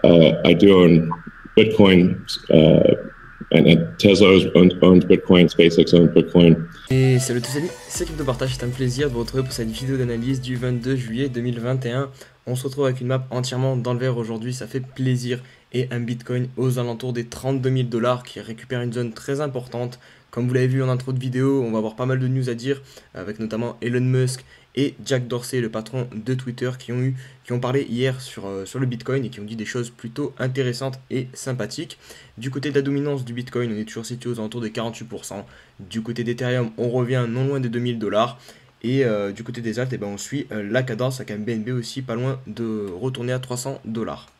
I do own Bitcoin, and Tesla owns Bitcoin, SpaceX owns Bitcoin. Et salut tous amis, c'est Crypto Partage, c'est un plaisir de vous retrouver pour cette vidéo d'analyse du 22 juillet 2021. On se retrouve avec une map entièrement dans le vert aujourd'hui, ça fait plaisir. Et un Bitcoin aux alentours des 32 000 $ qui récupère une zone très importante. Comme vous l'avez vu en intro de vidéo, on va avoir pas mal de news à dire, avec notamment Elon Musk et Jack Dorsey, le patron de Twitter, qui ont parlé hier sur le Bitcoin et qui ont dit des choses plutôt intéressantes et sympathiques. Du côté de la dominance du Bitcoin, on est toujours situé aux alentours des 48%. Du côté d'Ethereum, on revient non loin des 2000 $. Et du côté des alts, on suit la cadence avec un BNB aussi pas loin de retourner à 300 $.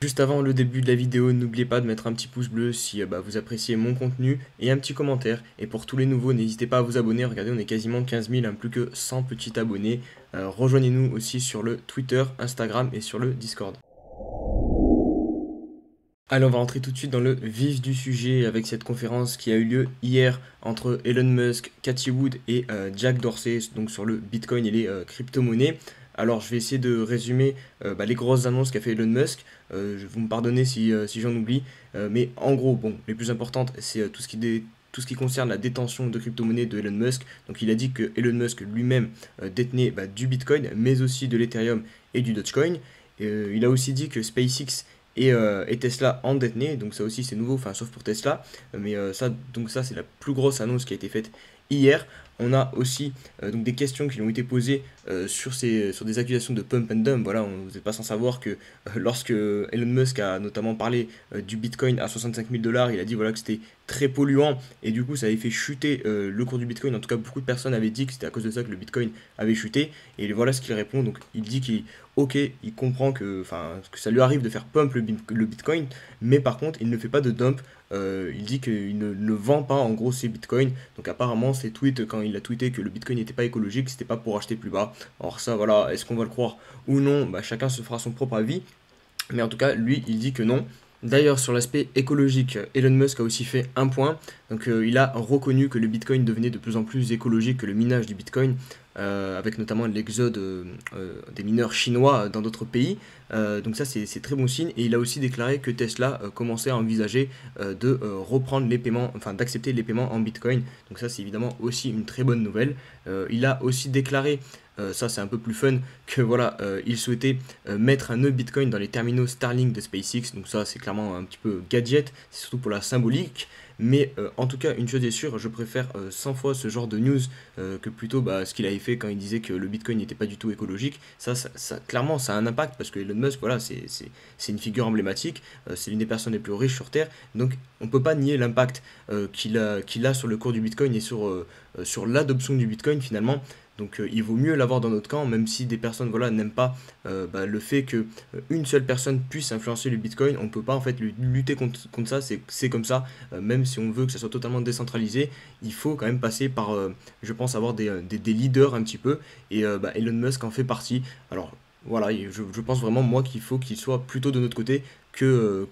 Juste avant le début de la vidéo, n'oubliez pas de mettre un petit pouce bleu si vous appréciez mon contenu et un petit commentaire. Et pour tous les nouveaux, n'hésitez pas à vous abonner. Regardez, on est quasiment 15 000, plus que 100 petits abonnés. Rejoignez-nous aussi sur le Twitter, Instagram et sur le Discord. Allez, on va rentrer tout de suite dans le vif du sujet avec cette conférence qui a eu lieu hier entre Elon Musk, Cathie Wood et Jack Dorsey, donc sur le Bitcoin et les crypto-monnaies. Alors, je vais essayer de résumer les grosses annonces qu'a fait Elon Musk. Vous me pardonnez si j'en oublie. Mais en gros, bon, les plus importantes, c'est tout ce qui concerne la détention de crypto-monnaies de Elon Musk. Donc, il a dit que Elon Musk lui-même détenait du Bitcoin, mais aussi de l'Ethereum et du Dogecoin. Il a aussi dit que SpaceX et Tesla en détenaient, donc ça aussi c'est nouveau, enfin sauf pour Tesla, mais ça c'est la plus grosse annonce qui a été faite hier. On a aussi donc des questions qui ont été posées sur des accusations de pump and dump. Voilà, vous n'êtes pas sans savoir que lorsque Elon Musk a notamment parlé du Bitcoin à 65 000 $, il a dit voilà que c'était très polluant et du coup ça avait fait chuter le cours du Bitcoin. En tout cas, beaucoup de personnes avaient dit que c'était à cause de ça que le Bitcoin avait chuté. Et voilà ce qu'il répond. Donc il dit il comprend que ça lui arrive de faire pump le Bitcoin, mais par contre il ne fait pas de dump. Il dit qu'il ne vend pas en gros ses bitcoins. Donc apparemment ses tweets, quand il a tweeté que le bitcoin n'était pas écologique, c'était pas pour acheter plus bas. Alors ça voilà, est-ce qu'on va le croire ou non? Chacun se fera son propre avis. Mais en tout cas, lui, il dit que non. D'ailleurs, sur l'aspect écologique, Elon Musk a aussi fait un point. Donc, il a reconnu que le Bitcoin devenait de plus en plus écologique que le minage du Bitcoin, avec notamment l'exode des mineurs chinois dans d'autres pays. Donc ça, c'est très bon signe. Et il a aussi déclaré que Tesla commençait à envisager de reprendre les paiements, enfin d'accepter les paiements en Bitcoin. Donc ça, c'est évidemment aussi une très bonne nouvelle. Il a aussi déclaré ça c'est un peu plus fun, que voilà, il souhaitait mettre un nœud Bitcoin dans les terminaux Starlink de SpaceX. Donc ça c'est clairement un petit peu gadget, c'est surtout pour la symbolique. Mais en tout cas, une chose est sûre, je préfère 100 fois ce genre de news que plutôt ce qu'il avait fait quand il disait que le Bitcoin n'était pas du tout écologique. Ça, clairement, ça a un impact parce que Elon Musk, voilà, c'est une figure emblématique, c'est l'une des personnes les plus riches sur Terre. Donc, on ne peut pas nier l'impact qu'il a sur le cours du Bitcoin et sur l'adoption du Bitcoin finalement. Donc il vaut mieux l'avoir dans notre camp, même si des personnes voilà, n'aiment pas le fait que une seule personne puisse influencer le Bitcoin. On ne peut pas en fait lutter contre ça, c'est comme ça. Même si on veut que ça soit totalement décentralisé, il faut quand même passer par, je pense, avoir des leaders un petit peu. Et Elon Musk en fait partie. Alors voilà, je pense vraiment moi qu'il faut qu'il soit plutôt de notre côté que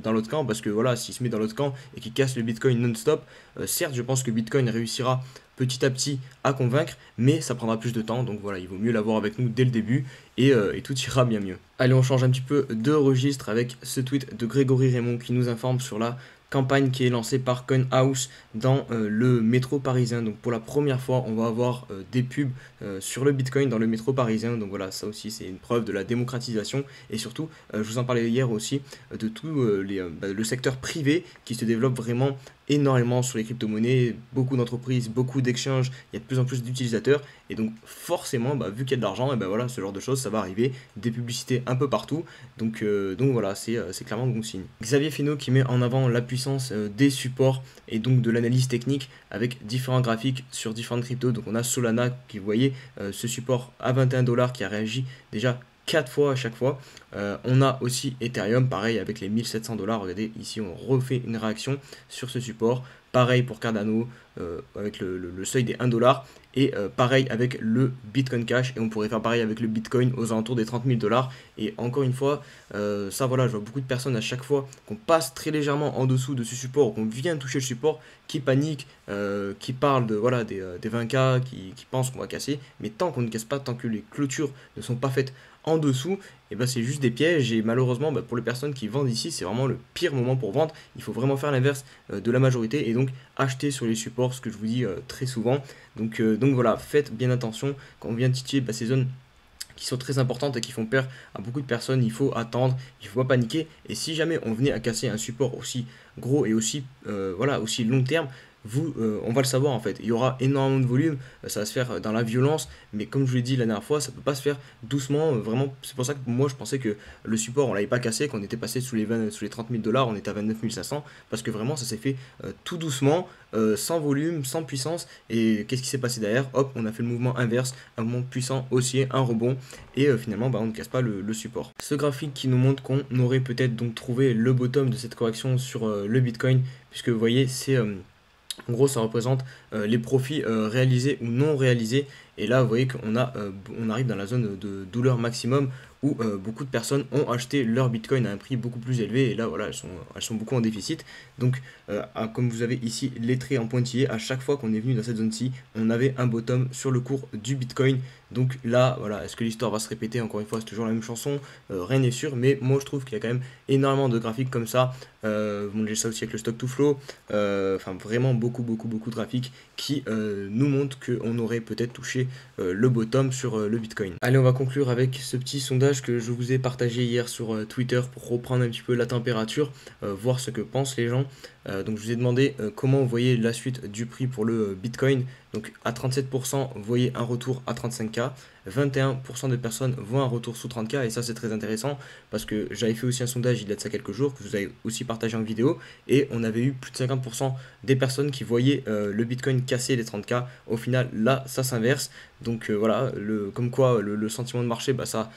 dans l'autre camp, parce que voilà, s'il se met dans l'autre camp et qu'il casse le Bitcoin non-stop, certes je pense que Bitcoin réussira petit à petit à convaincre, mais ça prendra plus de temps, donc voilà, il vaut mieux l'avoir avec nous dès le début, et tout ira bien mieux. Allez, on change un petit peu de registre avec ce tweet de Grégory Raymond qui nous informe sur la campagne qui est lancée par CoinHouse dans le métro parisien. Donc pour la première fois, on va avoir des pubs sur le Bitcoin dans le métro parisien. Donc voilà, ça aussi c'est une preuve de la démocratisation. Et surtout, je vous en parlais hier aussi, de tout le secteur privé qui se développe vraiment énormément sur les crypto-monnaies, beaucoup d'entreprises, beaucoup d'exchanges, il y a de plus en plus d'utilisateurs, et donc forcément, vu qu'il y a de l'argent, et voilà, ce genre de choses, ça va arriver, des publicités un peu partout, donc voilà, c'est clairement bon signe. Xavier Finot qui met en avant la puissance des supports, et donc de l'analyse technique, avec différents graphiques sur différentes cryptos. Donc on a Solana, qui vous voyez, ce support à 21 $ qui a réagi déjà 4 fois à chaque fois. On a aussi Ethereum, pareil avec les 1700 $. Regardez, ici on refait une réaction sur ce support. Pareil pour Cardano, avec le seuil des 1 $. Et pareil avec le Bitcoin Cash. Et on pourrait faire pareil avec le Bitcoin aux alentours des 30 000 $. Et encore une fois, ça voilà, je vois beaucoup de personnes à chaque fois qu'on passe très légèrement en dessous de ce support, ou qu'on vient toucher le support, qui paniquent, qui parlent de, voilà, des 20K, qui pensent qu'on va casser, mais tant qu'on ne casse pas, tant que les clôtures ne sont pas faites en dessous, et ben c'est juste des pièges et malheureusement bah, pour les personnes qui vendent ici c'est vraiment le pire moment pour vendre. Il faut vraiment faire l'inverse de la majorité et donc acheter sur les supports, ce que je vous dis très souvent. Donc voilà, faites bien attention quand on vient titiller ces zones qui sont très importantes et qui font peur à beaucoup de personnes. Il faut attendre, il ne faut pas paniquer. Et si jamais on venait à casser un support aussi gros et aussi, voilà, aussi long terme, on va le savoir en fait. Il y aura énormément de volume, ça va se faire dans la violence, mais comme je vous l'ai dit la dernière fois, ça peut pas se faire doucement. Vraiment, c'est pour ça que moi je pensais que le support on l'avait pas cassé, qu'on était passé sous les 30 000 dollars, on était à 29 500, parce que vraiment ça s'est fait tout doucement, sans volume, sans puissance. Et qu'est-ce qui s'est passé derrière? Hop, on a fait le mouvement inverse, un mouvement puissant haussier, un rebond, et finalement bah, on ne casse pas le support. Ce graphique qui nous montre qu'on aurait peut-être donc trouvé le bottom de cette correction sur le Bitcoin, puisque vous voyez c'est en gros, ça représente les profits réalisés ou non réalisés. Et là, vous voyez on arrive dans la zone de douleur maximum où beaucoup de personnes ont acheté leur Bitcoin à un prix beaucoup plus élevé. Et là, voilà, elles sont beaucoup en déficit. Donc, comme vous avez ici les traits en pointillé, à chaque fois qu'on est venu dans cette zone-ci, on avait un bottom sur le cours du Bitcoin. Donc là, voilà, est-ce que l'histoire va se répéter? Encore une fois, c'est toujours la même chanson, rien n'est sûr. Mais moi, je trouve qu'il y a quand même énormément de graphiques comme ça. Bon, j'ai ça aussi avec le stock to flow. Enfin, vraiment beaucoup de graphiques qui nous montrent qu'on aurait peut-être touché le bottom sur le Bitcoin. Allez, on va conclure avec ce petit sondage que je vous ai partagé hier sur Twitter pour reprendre un petit peu la température, voir ce que pensent les gens. Donc je vous ai demandé comment vous voyez la suite du prix pour le Bitcoin. Donc à 37%, vous voyez un retour à 35K. 21% de personnes voient un retour sous 30K. Et ça, c'est très intéressant parce que j'avais fait aussi un sondage il y a de ça quelques jours que je vous avez aussi partagé en vidéo. Et on avait eu plus de 50% des personnes qui voyaient le Bitcoin casser les 30K. Au final, là, ça s'inverse. Donc voilà, comme quoi le sentiment de marché, bah, ça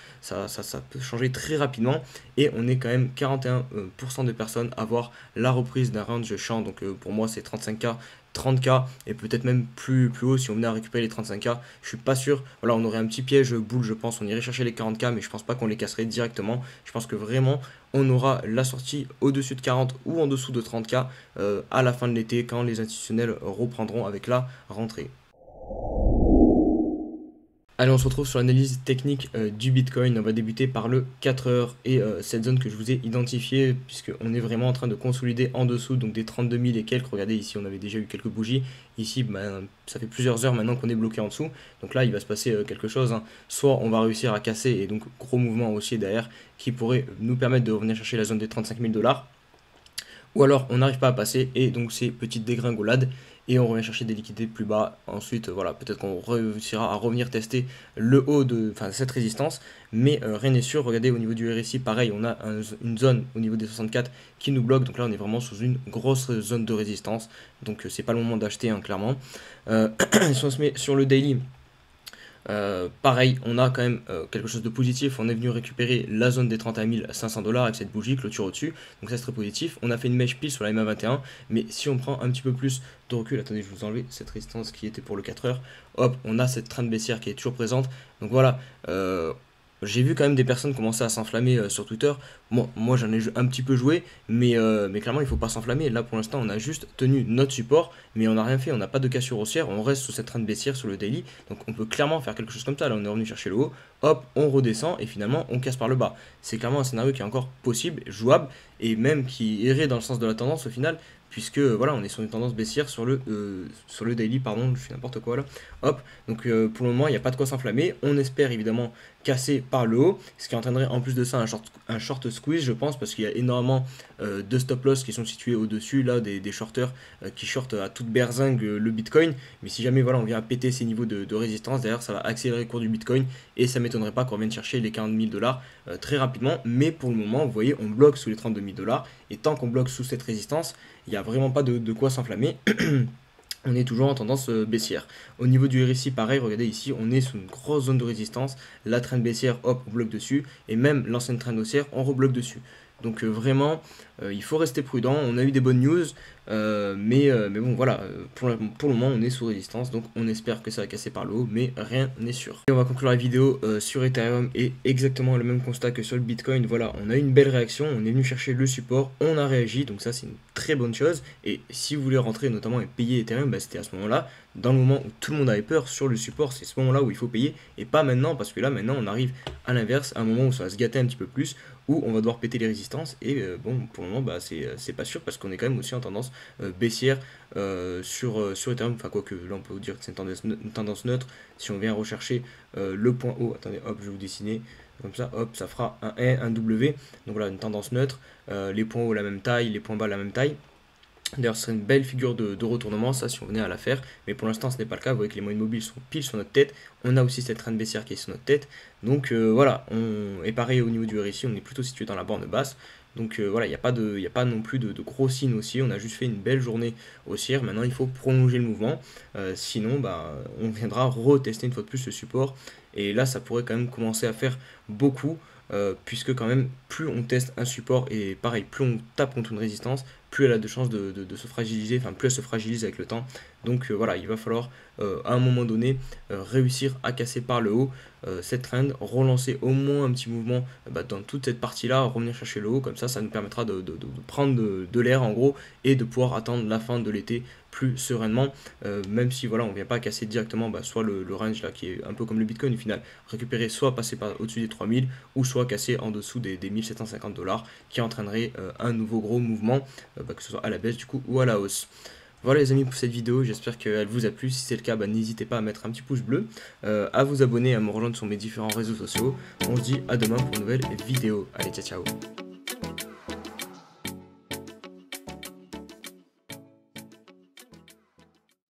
peut changer très rapidement. Et on est quand même 41% de personnes à voir la reprise d'un range champ. Donc pour moi, c'est 35K. 30K et peut-être même plus haut si on venait à récupérer les 35K. Je suis pas sûr. Voilà, on aurait un petit piège boule, je pense. On irait chercher les 40K, mais je pense pas qu'on les casserait directement. Je pense que vraiment, on aura la sortie au-dessus de 40 ou en dessous de 30K à la fin de l'été quand les institutionnels reprendront avec la rentrée. Allez, on se retrouve sur l'analyse technique du Bitcoin. On va débuter par le 4 heures et cette zone que je vous ai identifiée, puisqu'on est vraiment en train de consolider en dessous, donc des 32 000 et quelques. Regardez, ici, on avait déjà eu quelques bougies. Ici, ben, ça fait plusieurs heures maintenant qu'on est bloqué en dessous. Donc là, il va se passer quelque chose, hein. Soit on va réussir à casser, et donc gros mouvement haussier derrière, qui pourrait nous permettre de revenir chercher la zone des 35 000 dollars. Ou alors, on n'arrive pas à passer, et donc c'est petite dégringolade. Et on revient chercher des liquidités plus bas. Ensuite, voilà, peut-être qu'on réussira à revenir tester le haut de cette résistance. Mais rien n'est sûr. Regardez, au niveau du RSI, pareil, on a une zone au niveau des 64 qui nous bloque. Donc là, on est vraiment sous une grosse zone de résistance. Donc c'est pas le moment d'acheter, hein, clairement. Si on se met sur le daily, pareil, on a quand même quelque chose de positif. On est venu récupérer la zone des 31 500 dollars avec cette bougie, clôture au-dessus. Donc ça c'est très positif. On a fait une mèche pile sur la MA 21. Mais si on prend un petit peu plus de recul, attendez, je vais vous enlever cette résistance qui était pour le 4 heures. Hop, on a cette trend baissière qui est toujours présente. Donc voilà, j'ai vu quand même des personnes commencer à s'enflammer sur Twitter. Moi j'en ai un petit peu joué, mais clairement il ne faut pas s'enflammer. Là pour l'instant on a juste tenu notre support, mais on n'a rien fait, on n'a pas de cassure haussière, on reste sous cette trend baissière sur le daily. Donc on peut clairement faire quelque chose comme ça. Là on est revenu chercher le haut, hop, on redescend et finalement on casse par le bas. C'est clairement un scénario qui est encore possible, jouable, et même qui irait dans le sens de la tendance au final. Puisque voilà, on est sur une tendance baissière sur le daily, pardon, je fais n'importe quoi là. Hop, donc pour le moment, il n'y a pas de quoi s'enflammer. On espère évidemment casser par le haut, ce qui entraînerait en plus de ça un short squeeze, je pense, parce qu'il y a énormément de stop loss qui sont situés au-dessus, là, des shorters qui shortent à toute berzingue le Bitcoin. Mais si jamais voilà, on vient à péter ces niveaux de résistance, d'ailleurs, ça va accélérer le cours du Bitcoin et ça m'étonnerait pas qu'on vienne chercher les 40 000 dollars très rapidement. Mais pour le moment, vous voyez, on bloque sous les 32 000 dollars et tant qu'on bloque sous cette résistance, il n'y a vraiment pas de quoi s'enflammer. On est toujours en tendance baissière. Au niveau du RSI, pareil, regardez ici, on est sous une grosse zone de résistance. La trend baissière, hop, on bloque dessus. Et même l'ancienne trend haussière, on rebloque dessus. Donc vraiment, il faut rester prudent. On a eu des bonnes news, mais bon voilà, pour le moment on est sous résistance, donc on espère que ça va casser par le haut, mais rien n'est sûr. Et on va conclure la vidéo sur Ethereum et exactement le même constat que sur le Bitcoin. Voilà, on a eu une belle réaction, on est venu chercher le support, on a réagi, donc ça c'est une très bonne chose. Et si vous voulez rentrer notamment et payer Ethereum, bah, c'était à ce moment-là, dans le moment où tout le monde avait peur sur le support, c'est ce moment-là où il faut payer, et pas maintenant, parce que là maintenant on arrive à l'inverse, à un moment où ça va se gâter un petit peu plus, où on va devoir péter les résistances, et bon, pour le moment, bah, c'est pas sûr, parce qu'on est quand même aussi en tendance baissière sur Ethereum, enfin quoique là on peut vous dire que c'est une tendance neutre. Si on vient rechercher le point haut, attendez, hop, je vais vous dessiner, comme ça, hop, ça fera un N, un W, donc voilà, une tendance neutre, les points hauts la même taille, les points bas la même taille. D'ailleurs, ce serait une belle figure de retournement, ça, si on venait à la faire. Mais pour l'instant, ce n'est pas le cas. Vous voyez que les moyennes mobiles sont pile sur notre tête. On a aussi cette trend baissière qui est sur notre tête. Donc voilà, et pareil au niveau du RSI, on est plutôt situé dans la borne basse. Donc voilà, il n'y a pas non plus de gros signes haussiers. On a juste fait une belle journée haussière. Maintenant, il faut prolonger le mouvement. Sinon, bah, on viendra retester une fois de plus ce support. Et là, ça pourrait quand même commencer à faire beaucoup. Puisque quand même, plus on teste un support, et pareil, plus on tape contre une résistance, plus elle a de chances de se fragiliser, enfin plus elle se fragilise avec le temps. Donc voilà, il va falloir à un moment donné réussir à casser par le haut cette trend, relancer au moins un petit mouvement dans toute cette partie-là, revenir chercher le haut, comme ça nous permettra de prendre de l'air en gros, et de pouvoir attendre la fin de l'été plus sereinement, même si voilà, on ne vient pas casser directement soit le range là qui est un peu comme le Bitcoin au final, récupérer soit passer par au-dessus des 3000, ou soit casser en dessous des 1750 $, qui entraînerait un nouveau gros mouvement, que ce soit à la baisse du coup ou à la hausse. Voilà les amis pour cette vidéo, j'espère qu'elle vous a plu. Si c'est le cas, n'hésitez pas à mettre un petit pouce bleu, à vous abonner, à me rejoindre sur mes différents réseaux sociaux. On se dit à demain pour une nouvelle vidéo. Allez, ciao ciao.